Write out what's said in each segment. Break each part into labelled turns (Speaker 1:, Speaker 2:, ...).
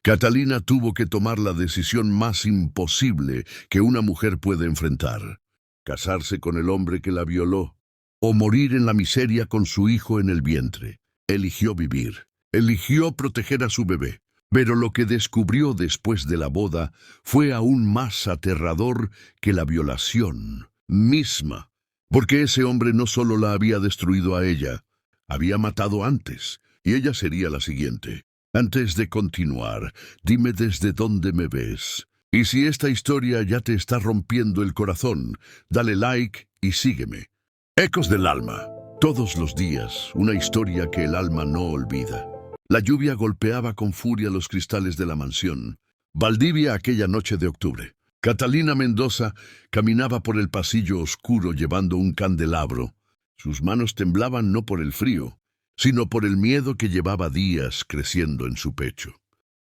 Speaker 1: Catalina tuvo que tomar la decisión más imposible que una mujer puede enfrentar: casarse con el hombre que la violó o morir en la miseria con su hijo en el vientre. Eligió vivir, eligió proteger a su bebé. Pero lo que descubrió después de la boda fue aún más aterrador que la violación misma, porque ese hombre no solo la había destruido a ella, había matado antes, y ella sería la siguiente. Antes de continuar, dime desde dónde me ves. Y si esta historia ya te está rompiendo el corazón, dale like y sígueme. Ecos del alma. Todos los días, una historia que el alma no olvida. La lluvia golpeaba con furia los cristales de la mansión. Valdivia aquella noche de octubre. Catalina Mendoza caminaba por el pasillo oscuro llevando un candelabro. Sus manos temblaban no por el frío, sino por el miedo que llevaba días creciendo en su pecho.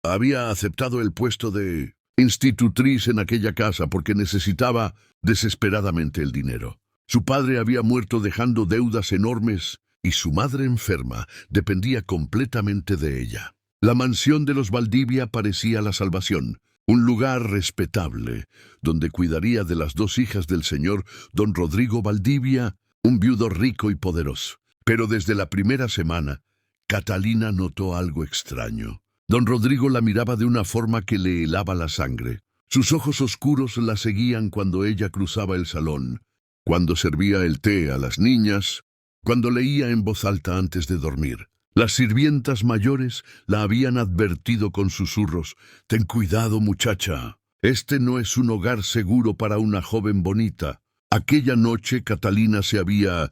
Speaker 1: Había aceptado el puesto de institutriz en aquella casa porque necesitaba desesperadamente el dinero. Su padre había muerto dejando deudas enormes y su madre enferma dependía completamente de ella. La mansión de los Valdivia parecía la salvación, un lugar respetable, donde cuidaría de las dos hijas del señor don Rodrigo Valdivia, un viudo rico y poderoso. Pero desde la primera semana, Catalina notó algo extraño. Don Rodrigo la miraba de una forma que le helaba la sangre. Sus ojos oscuros la seguían cuando ella cruzaba el salón, cuando servía el té a las niñas, cuando leía en voz alta antes de dormir. Las sirvientas mayores la habían advertido con susurros: «Ten cuidado, muchacha. Este no es un hogar seguro para una joven bonita». Aquella noche Catalina se había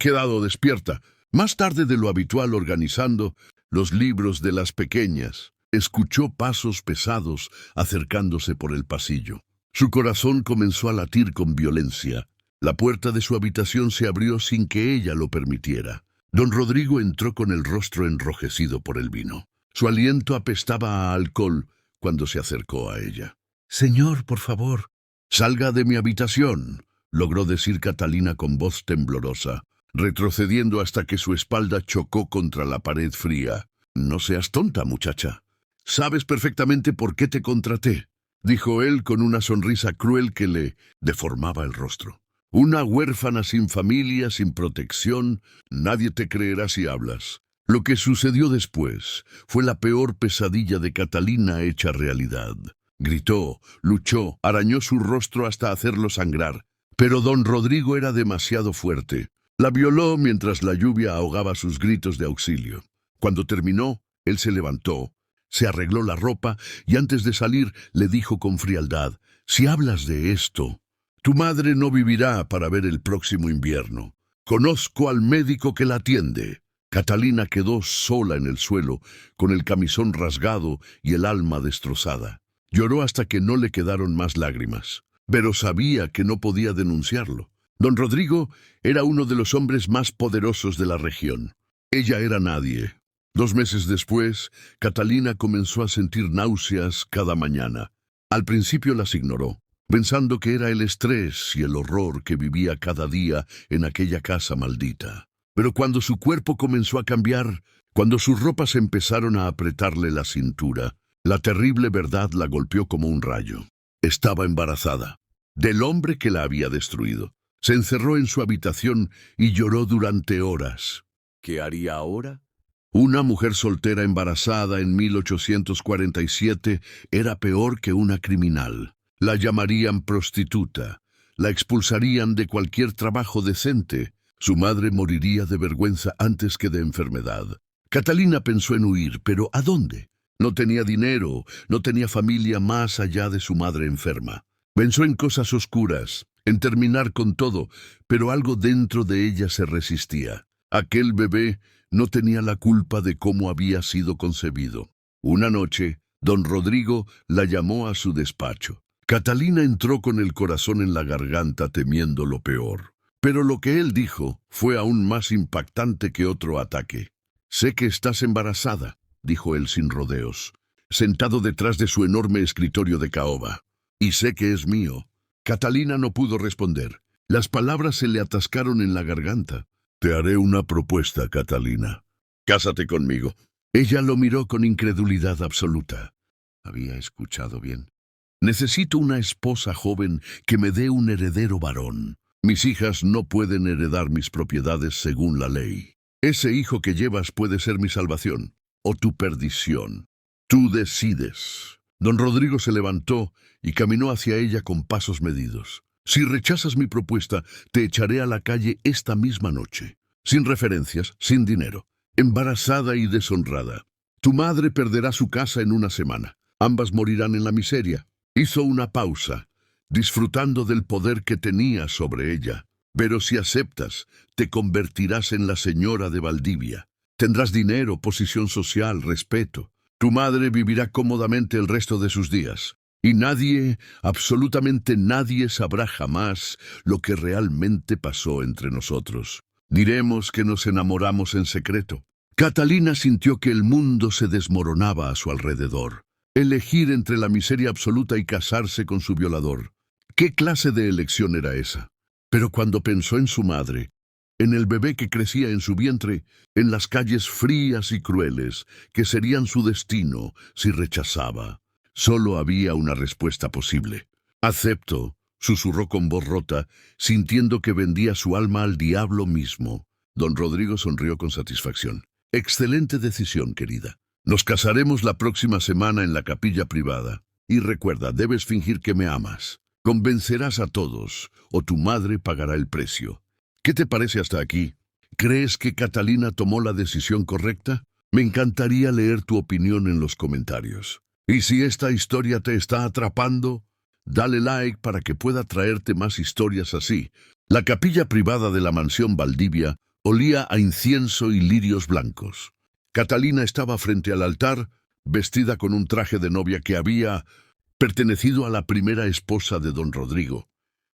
Speaker 1: quedado despierta, más tarde de lo habitual organizando los libros de las pequeñas. Escuchó pasos pesados acercándose por el pasillo. Su corazón comenzó a latir con violencia. La puerta de su habitación se abrió sin que ella lo permitiera. Don Rodrigo entró con el rostro enrojecido por el vino. Su aliento apestaba a alcohol cuando se acercó a ella. «Señor, por favor». «Salga de mi habitación», logró decir Catalina con voz temblorosa, retrocediendo hasta que su espalda chocó contra la pared fría. «No seas tonta, muchacha. Sabes perfectamente por qué te contraté», dijo él con una sonrisa cruel que le deformaba el rostro. «Una huérfana sin familia, sin protección, nadie te creerá si hablas». Lo que sucedió después fue la peor pesadilla de Catalina hecha realidad. Gritó, luchó, arañó su rostro hasta hacerlo sangrar. Pero don Rodrigo era demasiado fuerte. La violó mientras la lluvia ahogaba sus gritos de auxilio. Cuando terminó, él se levantó, se arregló la ropa y antes de salir le dijo con frialdad: «Si hablas de esto, tu madre no vivirá para ver el próximo invierno. Conozco al médico que la atiende». Catalina quedó sola en el suelo, con el camisón rasgado y el alma destrozada. Lloró hasta que no le quedaron más lágrimas, pero sabía que no podía denunciarlo. Don Rodrigo era uno de los hombres más poderosos de la región. Ella era nadie. 2 meses después, Catalina comenzó a sentir náuseas cada mañana. Al principio las ignoró, pensando que era el estrés y el horror que vivía cada día en aquella casa maldita. Pero cuando su cuerpo comenzó a cambiar, cuando sus ropas empezaron a apretarle la cintura, la terrible verdad la golpeó como un rayo. Estaba embarazada, del hombre que la había destruido. Se encerró en su habitación y lloró durante horas. ¿Qué haría ahora? Una mujer soltera embarazada en 1847 era peor que una criminal. La llamarían prostituta, la expulsarían de cualquier trabajo decente. Su madre moriría de vergüenza antes que de enfermedad. Catalina pensó en huir, pero ¿a dónde? No tenía dinero, no tenía familia más allá de su madre enferma. Pensó en cosas oscuras, en terminar con todo, pero algo dentro de ella se resistía. Aquel bebé no tenía la culpa de cómo había sido concebido. Una noche, don Rodrigo la llamó a su despacho. Catalina entró con el corazón en la garganta temiendo lo peor. Pero lo que él dijo fue aún más impactante que otro ataque. «Sé que estás embarazada», dijo él sin rodeos, sentado detrás de su enorme escritorio de caoba. «Y sé que es mío». Catalina no pudo responder. Las palabras se le atascaron en la garganta. «Te haré una propuesta, Catalina. Cásate conmigo». Ella lo miró con incredulidad absoluta. Había escuchado bien. Necesito una esposa joven que me dé un heredero varón. Mis hijas no pueden heredar mis propiedades según la ley. Ese hijo que llevas puede ser mi salvación o tu perdición. Tú decides. Don Rodrigo se levantó y caminó hacia ella con pasos medidos. Si rechazas mi propuesta, te echaré a la calle esta misma noche. Sin referencias, sin dinero, embarazada y deshonrada. Tu madre perderá su casa en una semana. Ambas morirán en la miseria. Hizo una pausa, disfrutando del poder que tenía sobre ella. Pero si aceptas, te convertirás en la señora de Valdivia. Tendrás dinero, posición social, respeto. Tu madre vivirá cómodamente el resto de sus días. Y nadie, absolutamente nadie sabrá jamás lo que realmente pasó entre nosotros. Diremos que nos enamoramos en secreto. Catalina sintió que el mundo se desmoronaba a su alrededor. Elegir entre la miseria absoluta y casarse con su violador. ¿Qué clase de elección era esa? Pero cuando pensó en su madre, en el bebé que crecía en su vientre, en las calles frías y crueles, que serían su destino si rechazaba, solo había una respuesta posible. «Acepto», susurró con voz rota, sintiendo que vendía su alma al diablo mismo. Don Rodrigo sonrió con satisfacción. «Excelente decisión, querida. Nos casaremos la próxima semana en la capilla privada. Y recuerda, debes fingir que me amas. Convencerás a todos, o tu madre pagará el precio». ¿Qué te parece hasta aquí? ¿Crees que Catalina tomó la decisión correcta? Me encantaría leer tu opinión en los comentarios. Y si esta historia te está atrapando, dale like para que pueda traerte más historias así. La capilla privada de la mansión Valdivia olía a incienso y lirios blancos. Catalina estaba frente al altar, vestida con un traje de novia que había pertenecido a la primera esposa de don Rodrigo.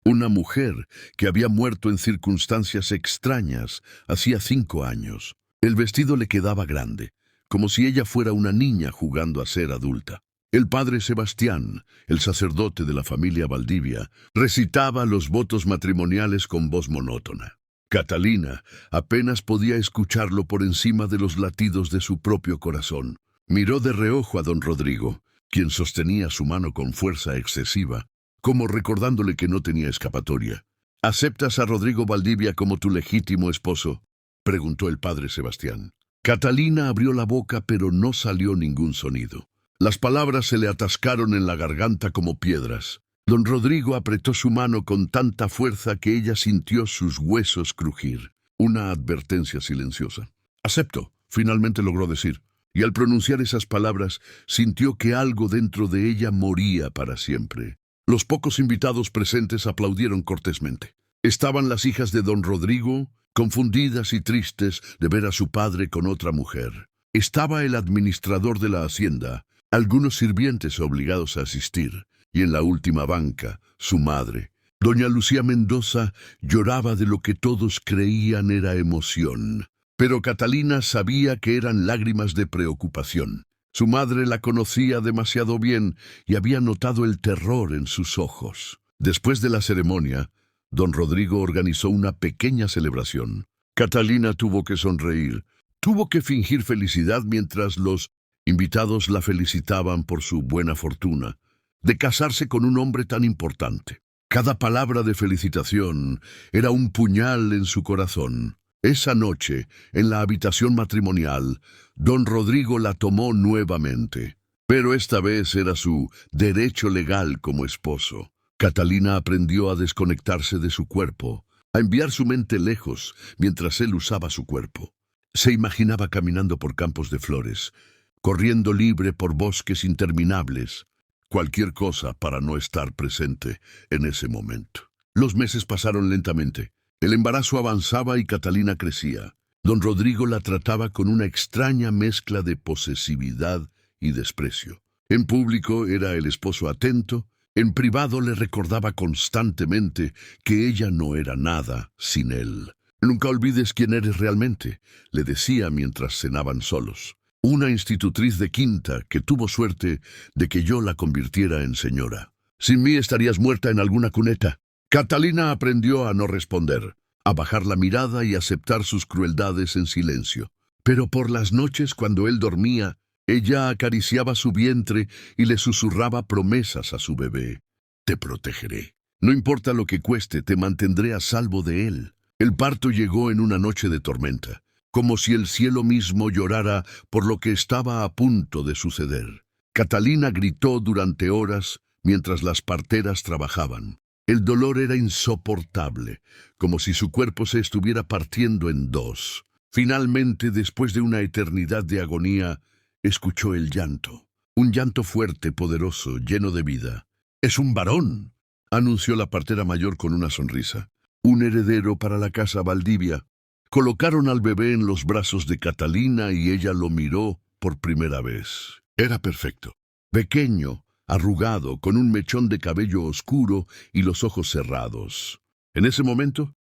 Speaker 1: Una mujer que había muerto en circunstancias extrañas hacía 5 años. El vestido le quedaba grande, como si ella fuera una niña jugando a ser adulta. El padre Sebastián, el sacerdote de la familia Valdivia, recitaba los votos matrimoniales con voz monótona. Catalina apenas podía escucharlo por encima de los latidos de su propio corazón. Miró de reojo a don Rodrigo, quien sostenía su mano con fuerza excesiva, como recordándole que no tenía escapatoria. «¿Aceptas a Rodrigo Valdivia como tu legítimo esposo?», preguntó el padre Sebastián. Catalina abrió la boca, pero no salió ningún sonido. Las palabras se le atascaron en la garganta como piedras. Don Rodrigo apretó su mano con tanta fuerza que ella sintió sus huesos crujir. Una advertencia silenciosa. «Acepto», finalmente logró decir, y al pronunciar esas palabras sintió que algo dentro de ella moría para siempre. Los pocos invitados presentes aplaudieron cortésmente. Estaban las hijas de don Rodrigo, confundidas y tristes de ver a su padre con otra mujer. Estaba el administrador de la hacienda, algunos sirvientes obligados a asistir, y en la última banca, su madre. Doña Lucía Mendoza lloraba de lo que todos creían era emoción, pero Catalina sabía que eran lágrimas de preocupación. Su madre la conocía demasiado bien y había notado el terror en sus ojos. Después de la ceremonia, don Rodrigo organizó una pequeña celebración. Catalina tuvo que sonreír, tuvo que fingir felicidad mientras los invitados la felicitaban por su buena fortuna de casarse con un hombre tan importante. Cada palabra de felicitación era un puñal en su corazón. Esa noche, en la habitación matrimonial, don Rodrigo la tomó nuevamente, pero esta vez era su derecho legal como esposo. Catalina aprendió a desconectarse de su cuerpo, a enviar su mente lejos mientras él usaba su cuerpo. Se imaginaba caminando por campos de flores, corriendo libre por bosques interminables, cualquier cosa para no estar presente en ese momento. Los meses pasaron lentamente. El embarazo avanzaba y Catalina crecía. Don Rodrigo la trataba con una extraña mezcla de posesividad y desprecio. En público era el esposo atento, en privado le recordaba constantemente que ella no era nada sin él. «Nunca olvides quién eres realmente», le decía mientras cenaban solos. «Una institutriz de quinta que tuvo suerte de que yo la convirtiera en señora. Sin mí estarías muerta en alguna cuneta». Catalina aprendió a no responder, a bajar la mirada y aceptar sus crueldades en silencio. Pero por las noches, cuando él dormía, Ella acariciaba su vientre y le susurraba promesas a su bebé. Te protegeré. No importa lo que cueste, te mantendré a salvo de él. El parto llegó en una noche de tormenta, como si el cielo mismo llorara por lo que estaba a punto de suceder. Catalina gritó durante horas mientras las parteras trabajaban. El dolor era insoportable, como si su cuerpo se estuviera partiendo en dos. Finalmente, después de una eternidad de agonía, escuchó el llanto. Un llanto fuerte, poderoso, lleno de vida. «¡Es un varón!», anunció la partera mayor con una sonrisa. «Un heredero para la casa Valdivia». Colocaron al bebé en los brazos de Catalina y ella lo miró por primera vez. Era perfecto. Pequeño, arrugado, con un mechón de cabello oscuro y los ojos cerrados. En ese momento,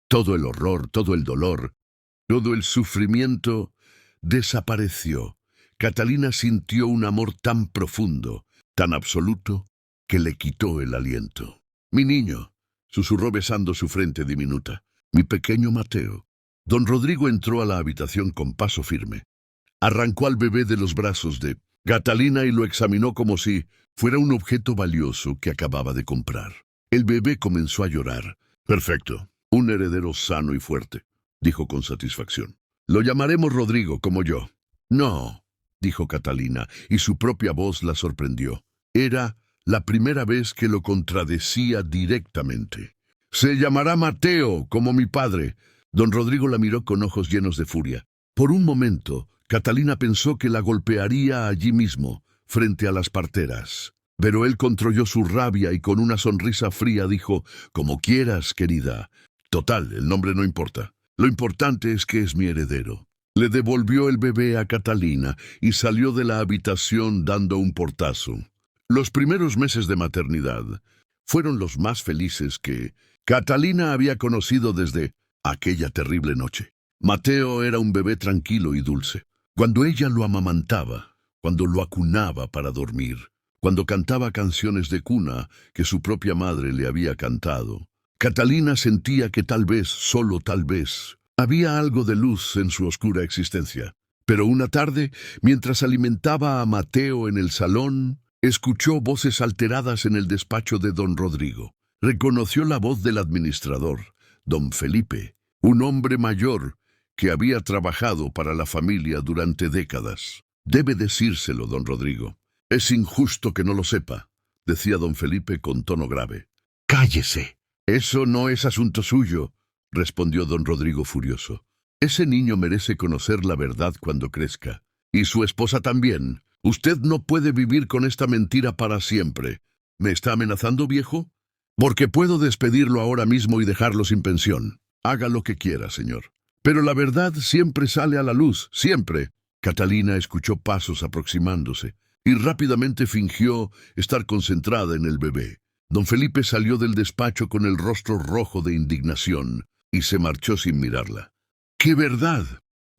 Speaker 1: todo el horror, todo el dolor, todo el sufrimiento desapareció. Catalina sintió un amor tan profundo, tan absoluto, que le quitó el aliento. «Mi niño», susurró besando su frente diminuta. «Mi pequeño Mateo». Don Rodrigo entró a la habitación con paso firme. Arrancó al bebé de los brazos de Catalina y lo examinó como si fuera un objeto valioso que acababa de comprar. El bebé comenzó a llorar. «Perfecto, un heredero sano y fuerte», dijo con satisfacción. «Lo llamaremos Rodrigo, como yo». «No», dijo Catalina, y su propia voz la sorprendió. Era la primera vez que lo contradecía directamente. «Se llamará Mateo, como mi padre». Don Rodrigo la miró con ojos llenos de furia. Por un momento, Catalina pensó que la golpearía allí mismo, frente a las parteras. Pero él controló su rabia y con una sonrisa fría dijo: «Como quieras, querida. Total, el nombre no importa. Lo importante es que es mi heredero». Le devolvió el bebé a Catalina y salió de la habitación dando un portazo. Los primeros meses de maternidad fueron los más felices que Catalina había conocido desde aquella terrible noche. Mateo era un bebé tranquilo y dulce. Cuando ella lo amamantaba, cuando lo acunaba para dormir, cuando cantaba canciones de cuna que su propia madre le había cantado, Catalina sentía que tal vez, solo tal vez, había algo de luz en su oscura existencia. Pero una tarde, mientras alimentaba a Mateo en el salón, escuchó voces alteradas en el despacho de don Rodrigo. Reconoció la voz del administrador, don Felipe, un hombre mayor que había trabajado para la familia durante décadas. «Debe decírselo, don Rodrigo. Es injusto que no lo sepa», decía don Felipe con tono grave. «Cállese. Eso no es asunto suyo», respondió don Rodrigo furioso. «Ese niño merece conocer la verdad cuando crezca. Y su esposa también. Usted no puede vivir con esta mentira para siempre. ¿Me está amenazando, viejo? Porque puedo despedirlo ahora mismo y dejarlo sin pensión. Haga lo que quiera, señor. Pero la verdad siempre sale a la luz, siempre». Catalina escuchó pasos aproximándose y rápidamente fingió estar concentrada en el bebé. Don Felipe salió del despacho con el rostro rojo de indignación y se marchó sin mirarla. ¿Qué verdad?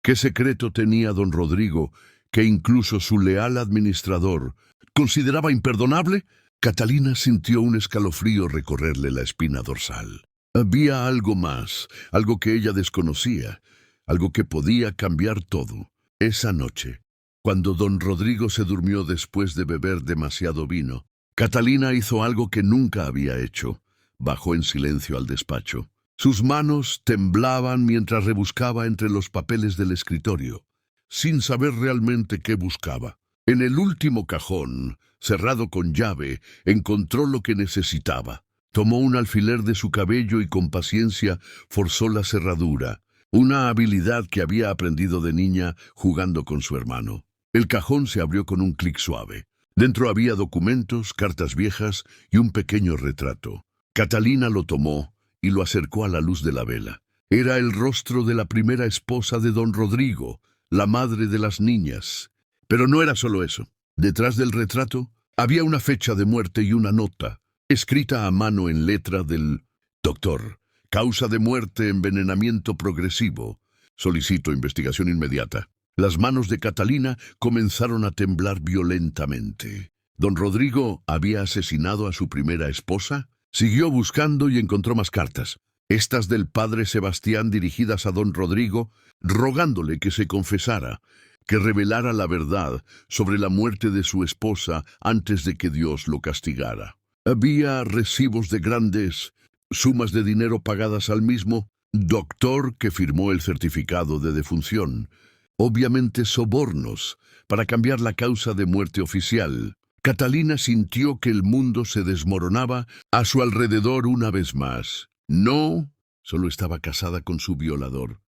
Speaker 1: ¿Qué secreto tenía don Rodrigo que incluso su leal administrador consideraba imperdonable? Catalina sintió un escalofrío recorrerle la espina dorsal. Había algo más, algo que ella desconocía, algo que podía cambiar todo. Esa noche, cuando don Rodrigo se durmió después de beber demasiado vino, Catalina hizo algo que nunca había hecho. Bajó en silencio al despacho. Sus manos temblaban mientras rebuscaba entre los papeles del escritorio, sin saber realmente qué buscaba. En el último cajón, cerrado con llave, encontró lo que necesitaba. Tomó un alfiler de su cabello y con paciencia forzó la cerradura, una habilidad que había aprendido de niña jugando con su hermano. El cajón se abrió con un clic suave. Dentro había documentos, cartas viejas y un pequeño retrato. Catalina lo tomó y lo acercó a la luz de la vela. Era el rostro de la primera esposa de don Rodrigo, la madre de las niñas. Pero no era solo eso. Detrás del retrato había una fecha de muerte y una nota, escrita a mano en letra del doctor. Causa de muerte: envenenamiento progresivo. Solicito investigación inmediata. Las manos de Catalina comenzaron a temblar violentamente. ¿Don Rodrigo había asesinado a su primera esposa? Siguió buscando y encontró más cartas. Estas del padre Sebastián dirigidas a don Rodrigo, rogándole que se confesara. que revelara la verdad sobre la muerte de su esposa antes de que Dios lo castigara. Había recibos de grandes sumas de dinero pagadas al mismo doctor que firmó el certificado de defunción. Obviamente sobornos para cambiar la causa de muerte oficial. Catalina sintió que el mundo se desmoronaba a su alrededor una vez más. No, solo estaba casada con su violador.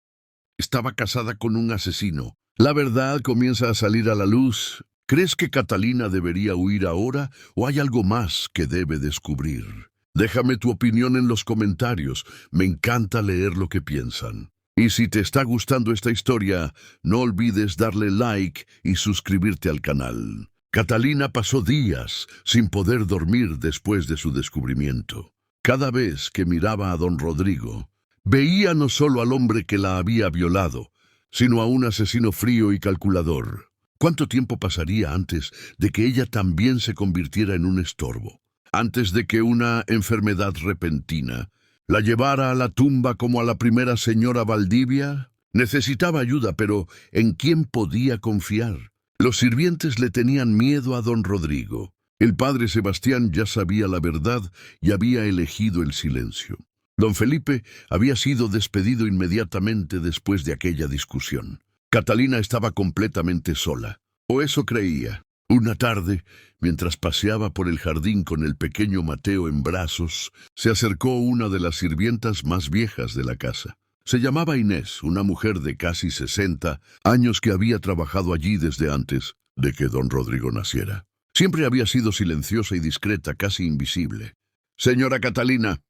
Speaker 1: Estaba casada con un asesino. La verdad comienza a salir a la luz. ¿Crees que Catalina debería huir ahora o hay algo más que debe descubrir? Déjame tu opinión en los comentarios. Me encanta leer lo que piensan. Y si te está gustando esta historia, no olvides darle like y suscribirte al canal. Catalina pasó días sin poder dormir después de su descubrimiento. Cada vez que miraba a don Rodrigo, veía no solo al hombre que la había violado, sino a un asesino frío y calculador. ¿Cuánto tiempo pasaría antes de que ella también se convirtiera en un estorbo? Antes de que una enfermedad repentina la llevara a la tumba como a la primera señora Valdivia. Necesitaba ayuda, pero ¿en quién podía confiar? Los sirvientes le tenían miedo a don Rodrigo. El padre Sebastián ya sabía la verdad y había elegido el silencio. Don Felipe había sido despedido inmediatamente después de aquella discusión. Catalina estaba completamente sola, o eso creía. Una tarde, mientras paseaba por el jardín con el pequeño Mateo en brazos, se acercó una de las sirvientas más viejas de la casa. Se llamaba Inés, una mujer de casi 60 años que había trabajado allí desde antes de que don Rodrigo naciera. Siempre había sido silenciosa y discreta, casi invisible. «Señora Catalina»,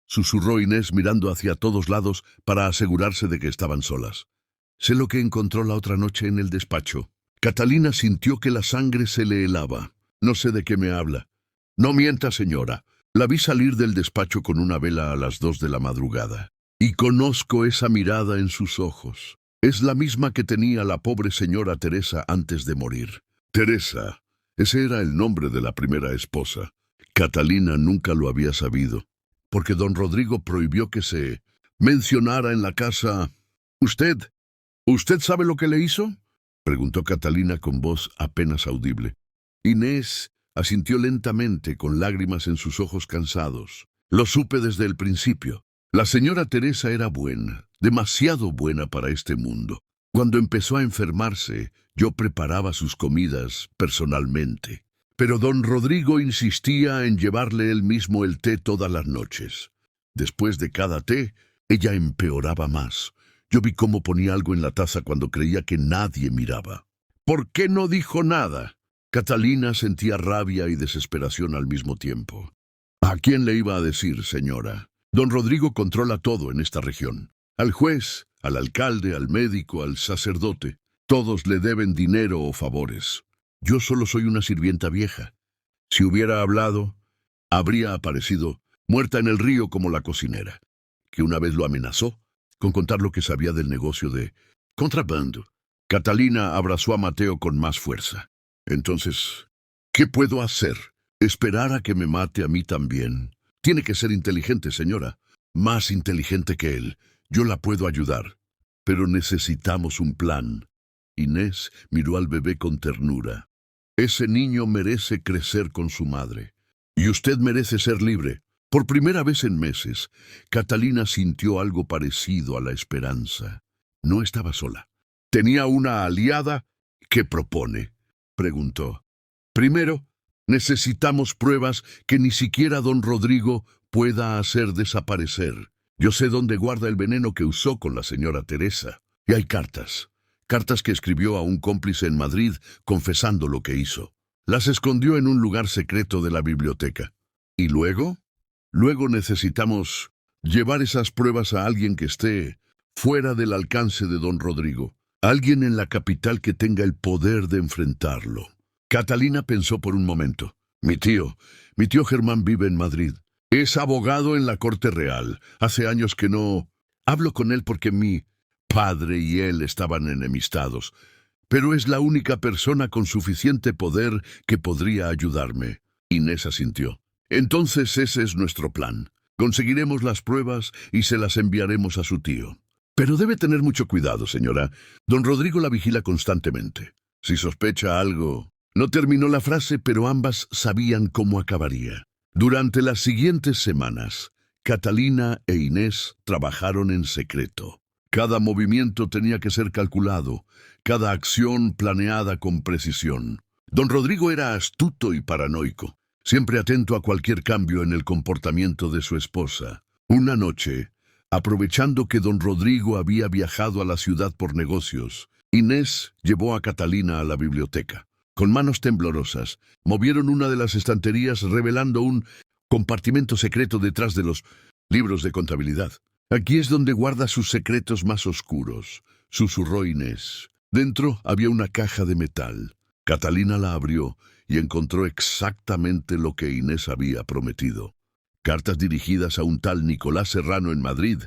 Speaker 1: susurró Inés mirando hacia todos lados para asegurarse de que estaban solas. «Sé lo que encontró la otra noche en el despacho». Catalina sintió que la sangre se le helaba. «No sé de qué me habla». «No mienta, señora. La vi salir del despacho con una vela a las 2 de la madrugada. Y conozco esa mirada en sus ojos. Es la misma que tenía la pobre señora Teresa antes de morir». Teresa. Ese era el nombre de la primera esposa. Catalina nunca lo había sabido, porque don Rodrigo prohibió que se mencionara en la casa. «¿Usted sabe lo que le hizo?», preguntó Catalina con voz apenas audible. Inés asintió lentamente, con lágrimas en sus ojos cansados. «Lo supe desde el principio. La señora Teresa era buena, demasiado buena para este mundo. Cuando empezó a enfermarse, yo preparaba sus comidas personalmente. Pero don Rodrigo insistía en llevarle él mismo el té todas las noches. Después de cada té, ella empeoraba más. Yo vi cómo ponía algo en la taza cuando creía que nadie miraba». «¿Por qué no dijo nada?». Catalina sentía rabia y desesperación al mismo tiempo. «¿A quién le iba a decir, señora? Don Rodrigo controla todo en esta región. Al juez, al alcalde, al médico, al sacerdote. Todos le deben dinero o favores. Yo solo soy una sirvienta vieja. Si hubiera hablado, habría aparecido muerta en el río como la cocinera, que una vez lo amenazó con contar lo que sabía del negocio de contrabando». Catalina abrazó a Mateo con más fuerza. «Entonces, ¿qué puedo hacer? ¿Esperar a que me mate a mí también? Tiene que ser inteligente, señora. Más inteligente que él. Yo la puedo ayudar. Pero necesitamos un plan». Inés miró al bebé con ternura. «Ese niño merece crecer con su madre. Y usted merece ser libre». Por primera vez en meses, Catalina sintió algo parecido a la esperanza. No estaba sola. ¿Tenía una aliada? ¿Qué propone?, preguntó. «Primero, necesitamos pruebas que ni siquiera don Rodrigo pueda hacer desaparecer. Yo sé dónde guarda el veneno que usó con la señora Teresa. Y hay cartas que escribió a un cómplice en Madrid confesando lo que hizo. Las escondió en un lugar secreto de la biblioteca. ¿Y luego? Luego necesitamos llevar esas pruebas a alguien que esté fuera del alcance de don Rodrigo. Alguien en la capital que tenga el poder de enfrentarlo». Catalina pensó por un momento. Mi tío Germán vive en Madrid. Es abogado en la Corte Real. Hace años que no hablo con él porque mi padre y él estaban enemistados. Pero es la única persona con suficiente poder que podría ayudarme». Inés asintió. «Entonces ese es nuestro plan. Conseguiremos las pruebas y se las enviaremos a su tío. Pero debe tener mucho cuidado, señora. Don Rodrigo la vigila constantemente. Si sospecha algo... No terminó la frase, pero ambas sabían cómo acabaría. Durante las siguientes semanas, Catalina e Inés trabajaron en secreto. Cada movimiento tenía que ser calculado, cada acción planeada con precisión. Don Rodrigo era astuto y paranoico, siempre atento a cualquier cambio en el comportamiento de su esposa. Una noche, aprovechando que don Rodrigo había viajado a la ciudad por negocios, Inés llevó a Catalina a la biblioteca. Con manos temblorosas, movieron una de las estanterías revelando un compartimento secreto detrás de los libros de contabilidad. «Aquí es donde guarda sus secretos más oscuros», susurró Inés. Dentro había una caja de metal. Catalina la abrió y encontró exactamente lo que Inés había prometido. Cartas dirigidas a un tal Nicolás Serrano en Madrid,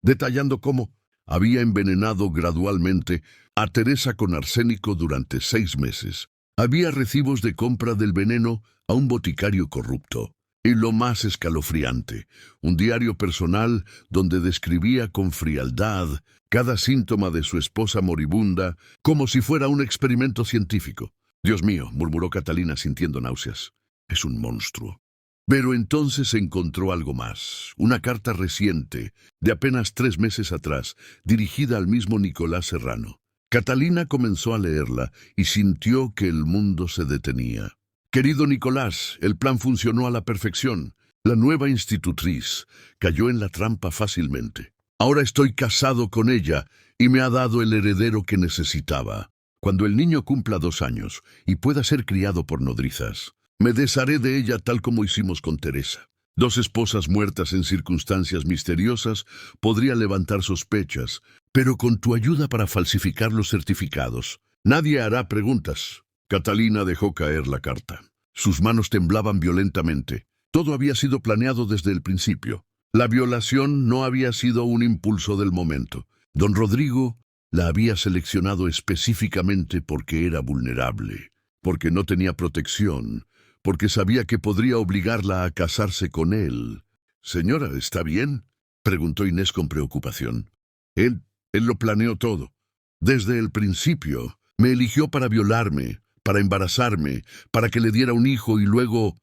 Speaker 1: detallando cómo había envenenado gradualmente a Teresa con arsénico durante 6 meses. Había recibos de compra del veneno a un boticario corrupto. Y lo más escalofriante, un diario personal donde describía con frialdad cada síntoma de su esposa moribunda como si fuera un experimento científico. «Dios mío», murmuró Catalina sintiendo náuseas. «Es un monstruo». Pero entonces encontró algo más, una carta reciente, de apenas 3 meses atrás, dirigida al mismo Nicolás Serrano. Catalina comenzó a leerla y sintió que el mundo se detenía. «Querido Nicolás, el plan funcionó a la perfección. La nueva institutriz cayó en la trampa fácilmente. Ahora estoy casado con ella y me ha dado el heredero que necesitaba. Cuando el niño cumpla 2 años y pueda ser criado por nodrizas, me desharé de ella tal como hicimos con Teresa. 2 esposas muertas en circunstancias misteriosas podría levantar sospechas, pero con tu ayuda para falsificar los certificados, nadie hará preguntas». Catalina dejó caer la carta. Sus manos temblaban violentamente. Todo había sido planeado desde el principio. La violación no había sido un impulso del momento. Don Rodrigo la había seleccionado específicamente porque era vulnerable, porque no tenía protección, porque sabía que podría obligarla a casarse con él. «Señora, ¿está bien?», preguntó Inés con preocupación. Él lo planeó todo. Desde el principio, me eligió para violarme, para embarazarme, para que le diera un hijo y luego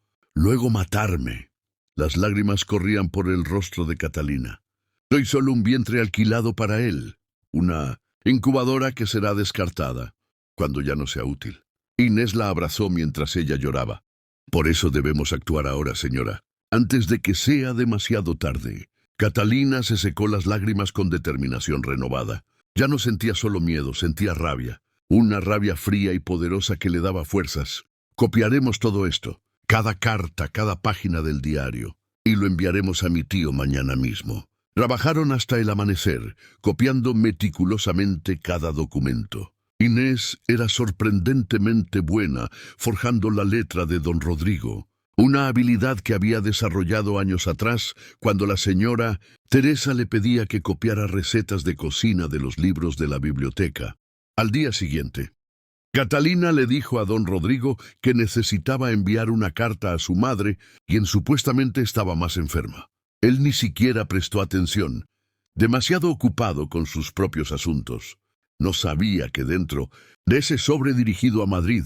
Speaker 1: matarme». Las lágrimas corrían por el rostro de Catalina. «Soy solo un vientre alquilado para él, una incubadora que será descartada cuando ya no sea útil». Inés la abrazó mientras ella lloraba. «Por eso debemos actuar ahora, señora, antes de que sea demasiado tarde». Catalina se secó las lágrimas con determinación renovada. Ya no sentía solo miedo, sentía rabia. Una rabia fría y poderosa que le daba fuerzas. «Copiaremos todo esto, cada carta, cada página del diario, y lo enviaremos a mi tío mañana mismo». Trabajaron hasta el amanecer, copiando meticulosamente cada documento. Inés era sorprendentemente buena forjando la letra de don Rodrigo, una habilidad que había desarrollado años atrás cuando la señora Teresa le pedía que copiara recetas de cocina de los libros de la biblioteca. Al día siguiente, Catalina le dijo a don Rodrigo que necesitaba enviar una carta a su madre, quien supuestamente estaba más enferma. Él ni siquiera prestó atención, demasiado ocupado con sus propios asuntos. No sabía que dentro de ese sobre dirigido a Madrid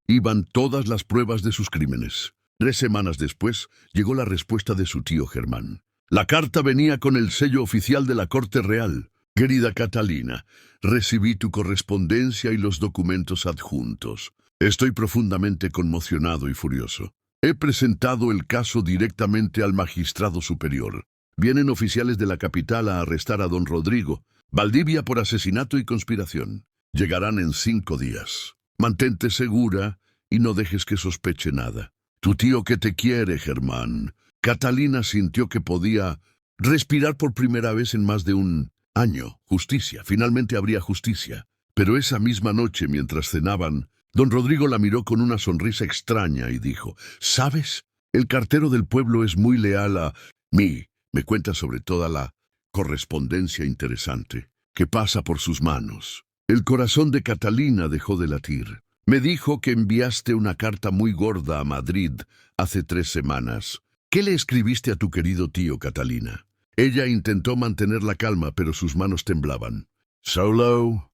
Speaker 1: iban todas las pruebas de sus crímenes. 3 semanas después llegó la respuesta de su tío Germán. La carta venía con el sello oficial de la Corte Real. «Querida Catalina, recibí tu correspondencia y los documentos adjuntos. Estoy profundamente conmocionado y furioso. He presentado el caso directamente al magistrado superior. Vienen oficiales de la capital a arrestar a don Rodrigo Valdivia por asesinato y conspiración. Llegarán en 5 días. Mantente segura y no dejes que sospeche nada. Tu tío que te quiere, Germán». Catalina sintió que podía respirar por primera vez en más de un año. Justicia, finalmente habría justicia. Pero esa misma noche, mientras cenaban, don Rodrigo la miró con una sonrisa extraña y dijo: «¿Sabes? El cartero del pueblo es muy leal a mí. Me cuenta sobre toda la correspondencia interesante que pasa por sus manos». El corazón de Catalina dejó de latir. «Me dijo que enviaste una carta muy gorda a Madrid hace 3 semanas. ¿Qué le escribiste a tu querido tío, Catalina?» Ella intentó mantener la calma, pero sus manos temblaban. Solo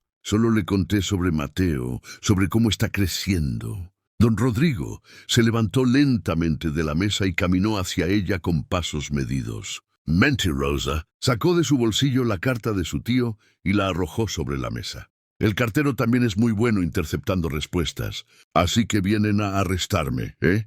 Speaker 1: le conté sobre Mateo, sobre cómo está creciendo. Don Rodrigo se levantó lentamente de la mesa y caminó hacia ella con pasos medidos. Mentirosa sacó de su bolsillo la carta de su tío y la arrojó sobre la mesa. El cartero también es muy bueno interceptando respuestas, así que vienen a arrestarme, ¿eh?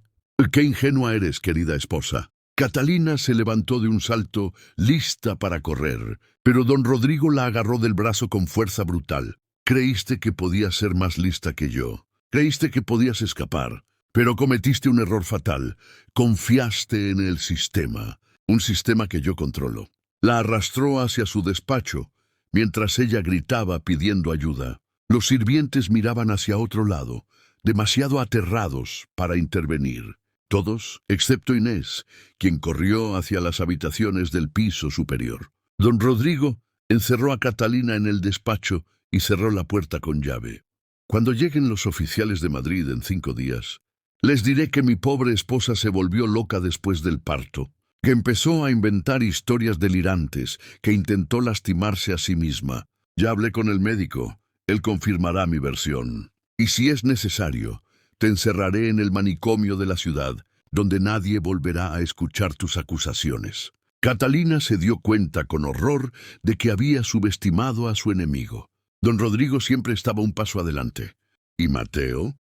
Speaker 1: ¡Qué ingenua eres, querida esposa! Catalina se levantó de un salto, lista para correr, pero don Rodrigo la agarró del brazo con fuerza brutal. Creíste que podías ser más lista que yo. Creíste que podías escapar, pero cometiste un error fatal. Confiaste en el sistema, un sistema que yo controlo. La arrastró hacia su despacho, mientras ella gritaba pidiendo ayuda. Los sirvientes miraban hacia otro lado, demasiado aterrados para intervenir. Todos, excepto Inés, quien corrió hacia las habitaciones del piso superior. Don Rodrigo encerró a Catalina en el despacho y cerró la puerta con llave. Cuando lleguen los oficiales de Madrid en 5 días, les diré que mi pobre esposa se volvió loca después del parto, que empezó a inventar historias delirantes, que intentó lastimarse a sí misma. Ya hablé con el médico, él confirmará mi versión. Y si es necesario, te encerraré en el manicomio de la ciudad, donde nadie volverá a escuchar tus acusaciones. Catalina se dio cuenta con horror de que había subestimado a su enemigo. Don Rodrigo siempre estaba un paso adelante. ¿Y Mateo?,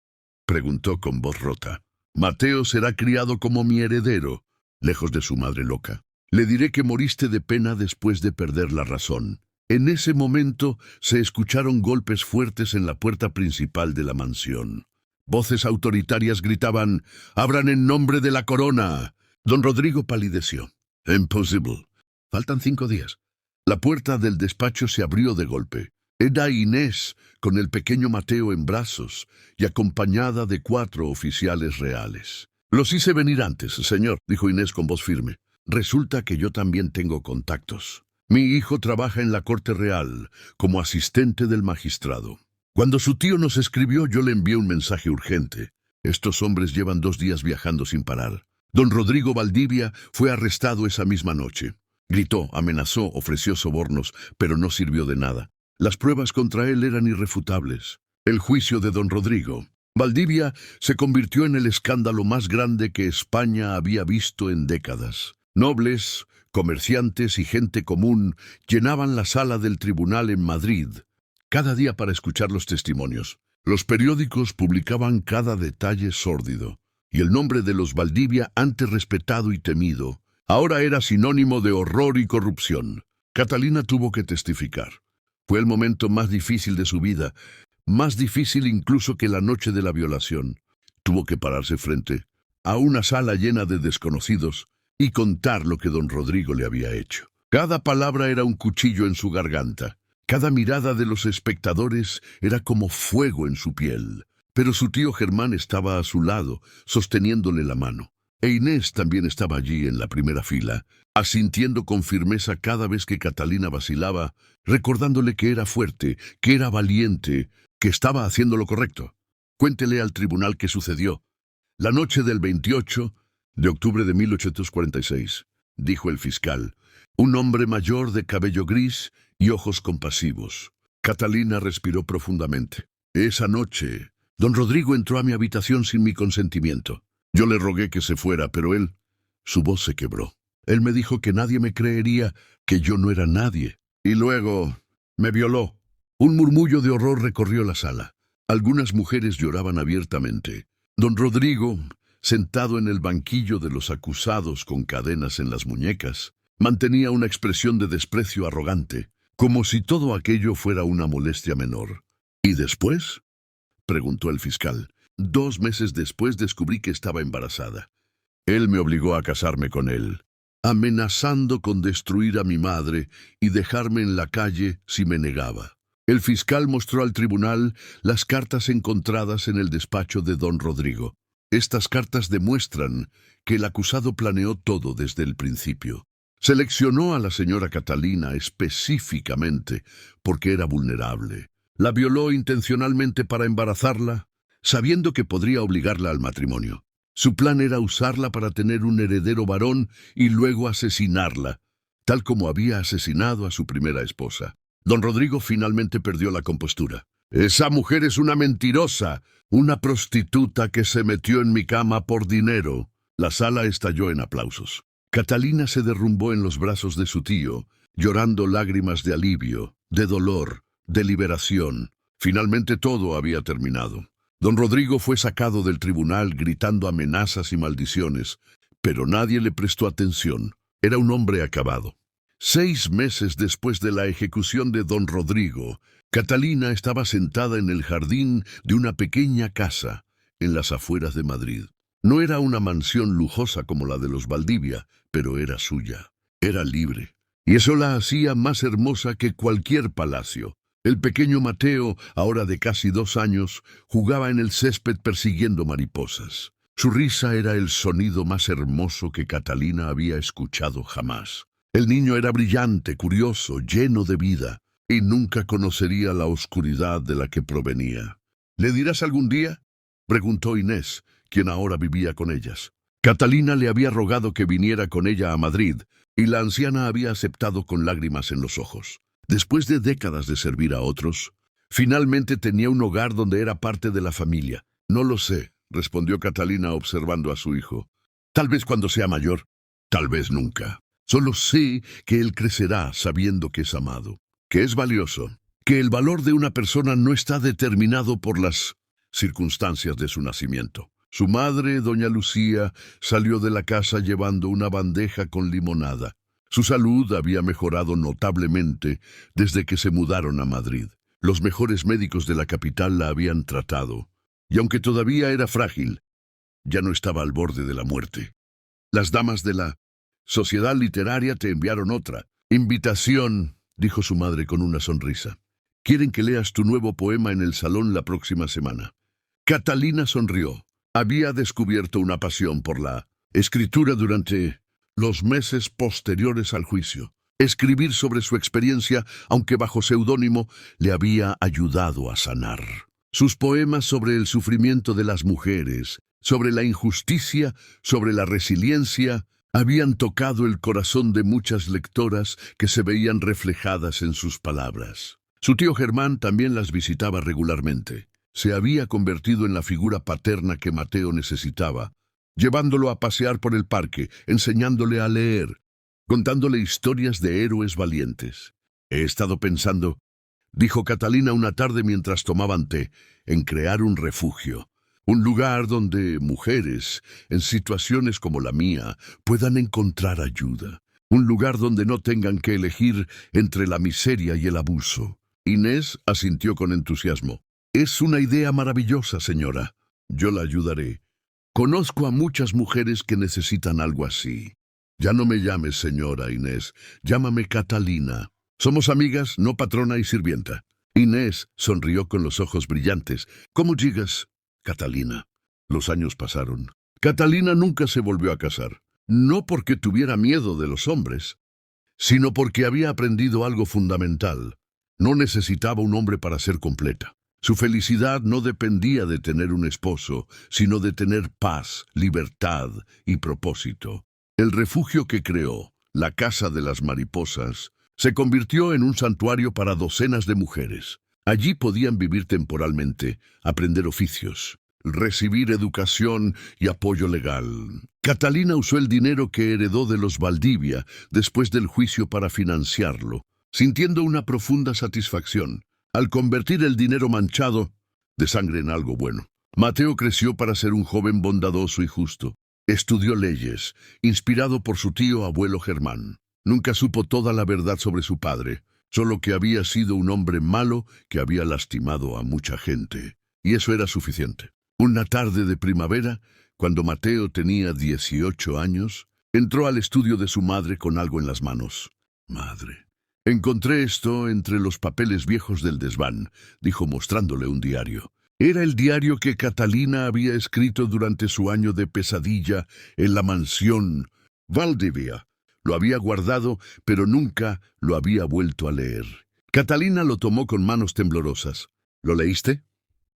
Speaker 1: preguntó con voz rota. Mateo será criado como mi heredero, lejos de su madre loca. Le diré que moriste de pena después de perder la razón. En ese momento se escucharon golpes fuertes en la puerta principal de la mansión. Voces autoritarias gritaban: «¡Abran en nombre de la corona!». Don Rodrigo palideció. «Imposible. Faltan 5 días». La puerta del despacho se abrió de golpe. Era Inés, con el pequeño Mateo en brazos y acompañada de 4 oficiales reales. «Los hice venir antes, señor», dijo Inés con voz firme. «Resulta que yo también tengo contactos. Mi hijo trabaja en la Corte Real como asistente del magistrado. Cuando su tío nos escribió, yo le envié un mensaje urgente. Estos hombres llevan 2 días viajando sin parar. Don Rodrigo Valdivia fue arrestado esa misma noche. Gritó, amenazó, ofreció sobornos, pero no sirvió de nada. Las pruebas contra él eran irrefutables. El juicio de don Rodrigo Valdivia se convirtió en el escándalo más grande que España había visto en décadas. Nobles, comerciantes y gente común llenaban la sala del tribunal en Madrid cada día para escuchar los testimonios. Los periódicos publicaban cada detalle sórdido, y el nombre de los Valdivia, antes respetado y temido, ahora era sinónimo de horror y corrupción. Catalina tuvo que testificar. Fue el momento más difícil de su vida, más difícil incluso que la noche de la violación. Tuvo que pararse frente a una sala llena de desconocidos y contar lo que don Rodrigo le había hecho. Cada palabra era un cuchillo en su garganta. Cada mirada de los espectadores era como fuego en su piel. Pero su tío Germán estaba a su lado, sosteniéndole la mano. E Inés también estaba allí en la primera fila, asintiendo con firmeza cada vez que Catalina vacilaba, recordándole que era fuerte, que era valiente, que estaba haciendo lo correcto. Cuéntele al tribunal qué sucedió. La noche del 28 de octubre de 1846, dijo el fiscal, un hombre mayor de cabello gris y ojos compasivos. Catalina respiró profundamente. Esa noche, don Rodrigo entró a mi habitación sin mi consentimiento. Yo le rogué que se fuera, pero su voz se quebró. Él me dijo que nadie me creería, que yo no era nadie. Y luego me violó. Un murmullo de horror recorrió la sala. Algunas mujeres lloraban abiertamente. Don Rodrigo, sentado en el banquillo de los acusados con cadenas en las muñecas, mantenía una expresión de desprecio arrogante, como si todo aquello fuera una molestia menor. ¿Y después?, preguntó el fiscal. 2 meses después descubrí que estaba embarazada. Él me obligó a casarme con él, amenazando con destruir a mi madre y dejarme en la calle si me negaba. El fiscal mostró al tribunal las cartas encontradas en el despacho de don Rodrigo. Estas cartas demuestran que el acusado planeó todo desde el principio. Seleccionó a la señora Catalina específicamente porque era vulnerable. La violó intencionalmente para embarazarla, sabiendo que podría obligarla al matrimonio. Su plan era usarla para tener un heredero varón y luego asesinarla. tal como había asesinado a su primera esposa. Don Rodrigo finalmente perdió la compostura. «Esa mujer es una mentirosa, una prostituta que se metió en mi cama por dinero». La sala estalló en aplausos. Catalina se derrumbó en los brazos de su tío, llorando lágrimas de alivio, de dolor, de liberación. Finalmente todo había terminado. Don Rodrigo fue sacado del tribunal gritando amenazas y maldiciones, pero nadie le prestó atención. Era un hombre acabado. 6 meses después de la ejecución de don Rodrigo, Catalina estaba sentada en el jardín de una pequeña casa en las afueras de Madrid. No era una mansión lujosa como la de los Valdivia, pero era suya. Era libre. Y eso la hacía más hermosa que cualquier palacio. El pequeño Mateo, ahora de casi 2 años, jugaba en el césped persiguiendo mariposas. Su risa era el sonido más hermoso que Catalina había escuchado jamás. El niño era brillante, curioso, lleno de vida, y nunca conocería la oscuridad de la que provenía. «¿Le dirás algún día?», preguntó Inés, quien ahora vivía con ellas. Catalina le había rogado que viniera con ella a Madrid, y la anciana había aceptado con lágrimas en los ojos. Después de décadas de servir a otros, finalmente tenía un hogar donde era parte de la familia. «No lo sé», respondió Catalina observando a su hijo. «Tal vez cuando sea mayor, tal vez nunca. Solo sé que él crecerá sabiendo que es amado, que es valioso, que el valor de una persona no está determinado por las circunstancias de su nacimiento». Su madre, doña Lucía, salió de la casa llevando una bandeja con limonada. Su salud había mejorado notablemente desde que se mudaron a Madrid. Los mejores médicos de la capital la habían tratado, y aunque todavía era frágil, ya no estaba al borde de la muerte. Las damas de la Sociedad Literaria te enviaron otra invitación, dijo su madre con una sonrisa. Quieren que leas tu nuevo poema en el salón la próxima semana. Catalina sonrió. Había descubierto una pasión por la escritura durante los meses posteriores al juicio. Escribir sobre su experiencia, aunque bajo seudónimo, le había ayudado a sanar. Sus poemas sobre el sufrimiento de las mujeres, sobre la injusticia, sobre la resiliencia, habían tocado el corazón de muchas lectoras que se veían reflejadas en sus palabras. Su tío Germán también las visitaba regularmente. Se había convertido en la figura paterna que Mateo necesitaba, llevándolo a pasear por el parque, enseñándole a leer, contándole historias de héroes valientes. «He estado pensando», dijo Catalina una tarde mientras tomaban té, «en crear un refugio, un lugar donde mujeres, en situaciones como la mía, puedan encontrar ayuda, un lugar donde no tengan que elegir entre la miseria y el abuso». Inés asintió con entusiasmo. «Es una idea maravillosa, señora. Yo la ayudaré. Conozco a muchas mujeres que necesitan algo así». «Ya no me llames señora, Inés. Llámame Catalina. Somos amigas, no patrona y sirvienta». Inés sonrió con los ojos brillantes. «¿Cómo digas, Catalina?» Los años pasaron. Catalina nunca se volvió a casar. No porque tuviera miedo de los hombres, sino porque había aprendido algo fundamental. No necesitaba un hombre para ser completa. Su felicidad no dependía de tener un esposo, sino de tener paz, libertad y propósito. El refugio que creó, la Casa de las Mariposas, se convirtió en un santuario para docenas de mujeres. Allí podían vivir temporalmente, aprender oficios, recibir educación y apoyo legal. Catalina usó el dinero que heredó de los Valdivia después del juicio para financiarlo, sintiendo una profunda satisfacción al convertir el dinero manchado de sangre en algo bueno. Mateo creció para ser un joven bondadoso y justo. Estudió leyes, inspirado por su tío abuelo Germán. Nunca supo toda la verdad sobre su padre, solo que había sido un hombre malo que había lastimado a mucha gente. Y eso era suficiente. Una tarde de primavera, cuando Mateo tenía 18 años, entró al estudio de su madre con algo en las manos. «Madre, encontré esto entre los papeles viejos del desván», dijo mostrándole un diario. Era el diario que Catalina había escrito durante su año de pesadilla en la mansión Valdivia. Lo había guardado, pero nunca lo había vuelto a leer. Catalina lo tomó con manos temblorosas. «¿Lo leíste?»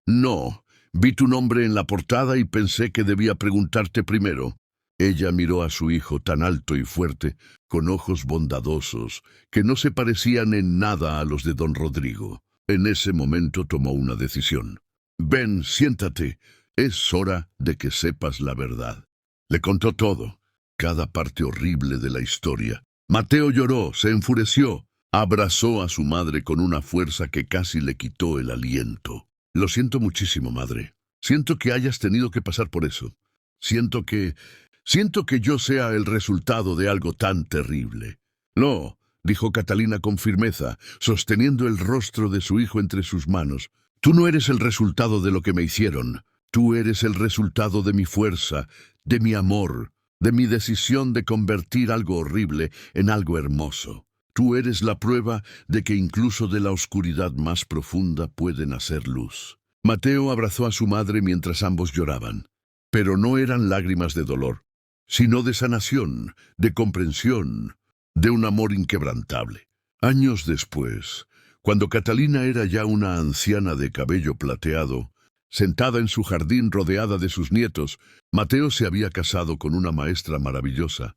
Speaker 1: «No. Vi tu nombre en la portada y pensé que debía preguntarte primero». Ella miró a su hijo tan alto y fuerte, con ojos bondadosos, que no se parecían en nada a los de don Rodrigo. En ese momento tomó una decisión. «Ven, siéntate. Es hora de que sepas la verdad». Le contó todo, cada parte horrible de la historia. Mateo lloró, se enfureció, abrazó a su madre con una fuerza que casi le quitó el aliento. «Lo siento muchísimo, madre. Siento que hayas tenido que pasar por eso. Siento que yo sea el resultado de algo tan terrible». «No», dijo Catalina con firmeza, sosteniendo el rostro de su hijo entre sus manos. «Tú no eres el resultado de lo que me hicieron. Tú eres el resultado de mi fuerza, de mi amor, de mi decisión de convertir algo horrible en algo hermoso. Tú eres la prueba de que incluso de la oscuridad más profunda puede nacer luz». Mateo abrazó a su madre mientras ambos lloraban. Pero no eran lágrimas de dolor, sino de sanación, de comprensión, de un amor inquebrantable. Años después, cuando Catalina era ya una anciana de cabello plateado, sentada en su jardín rodeada de sus nietos, Mateo se había casado con una maestra maravillosa.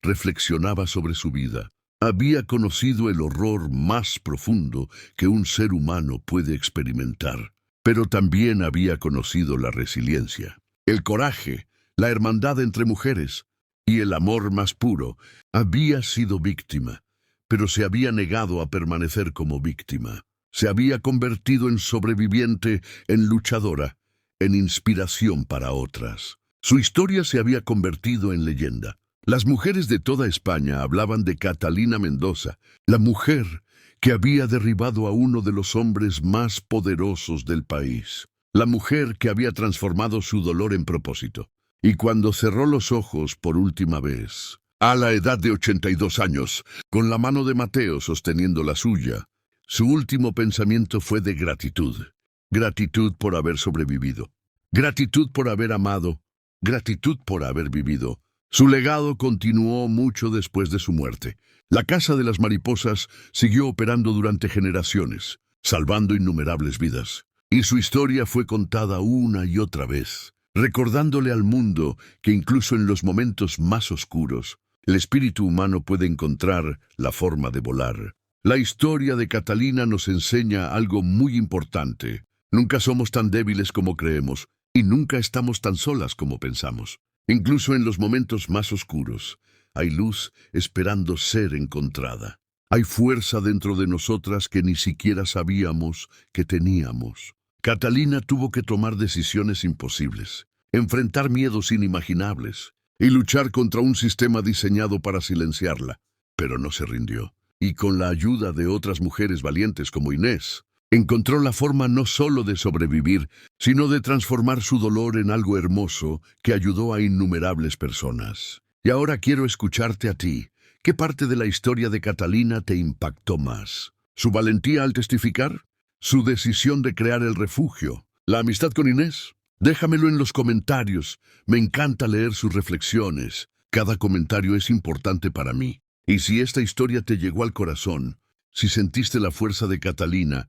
Speaker 1: Reflexionaba sobre su vida. Había conocido el horror más profundo que un ser humano puede experimentar, pero también había conocido la resiliencia, el coraje, la hermandad entre mujeres y el amor más puro. Había sido víctima, pero se había negado a permanecer como víctima. Se había convertido en sobreviviente, en luchadora, en inspiración para otras. Su historia se había convertido en leyenda. Las mujeres de toda España hablaban de Catalina Mendoza, la mujer que había derribado a uno de los hombres más poderosos del país. La mujer que había transformado su dolor en propósito. Y cuando cerró los ojos por última vez, a la edad de 82 años, con la mano de Mateo sosteniendo la suya, su último pensamiento fue de gratitud. Gratitud por haber sobrevivido. Gratitud por haber amado. Gratitud por haber vivido. Su legado continuó mucho después de su muerte. La Casa de las Mariposas siguió operando durante generaciones, salvando innumerables vidas. Y su historia fue contada una y otra vez, recordándole al mundo que incluso en los momentos más oscuros, el espíritu humano puede encontrar la forma de volar. La historia de Catalina nos enseña algo muy importante. Nunca somos tan débiles como creemos, y nunca estamos tan solas como pensamos. Incluso en los momentos más oscuros, hay luz esperando ser encontrada. Hay fuerza dentro de nosotras que ni siquiera sabíamos que teníamos. Catalina tuvo que tomar decisiones imposibles, enfrentar miedos inimaginables y luchar contra un sistema diseñado para silenciarla. Pero no se rindió. Y con la ayuda de otras mujeres valientes como Inés, encontró la forma no solo de sobrevivir, sino de transformar su dolor en algo hermoso que ayudó a innumerables personas. Y ahora quiero escucharte a ti. ¿Qué parte de la historia de Catalina te impactó más? ¿Su valentía al testificar? ¿Su decisión de crear el refugio? ¿La amistad con Inés? Déjamelo en los comentarios. Me encanta leer sus reflexiones. Cada comentario es importante para mí. Y si esta historia te llegó al corazón, si sentiste la fuerza de Catalina,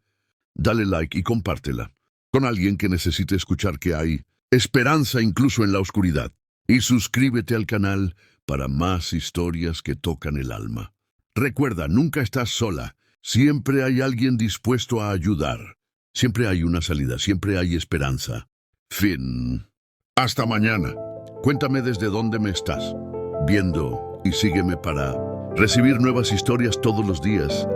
Speaker 1: dale like y compártela con alguien que necesite escuchar que hay esperanza incluso en la oscuridad. Y suscríbete al canal para más historias que tocan el alma. Recuerda, nunca estás sola. Siempre hay alguien dispuesto a ayudar. Siempre hay una salida, siempre hay esperanza. Fin. Hasta mañana. Cuéntame desde dónde me estás viendo y sígueme para recibir nuevas historias todos los días.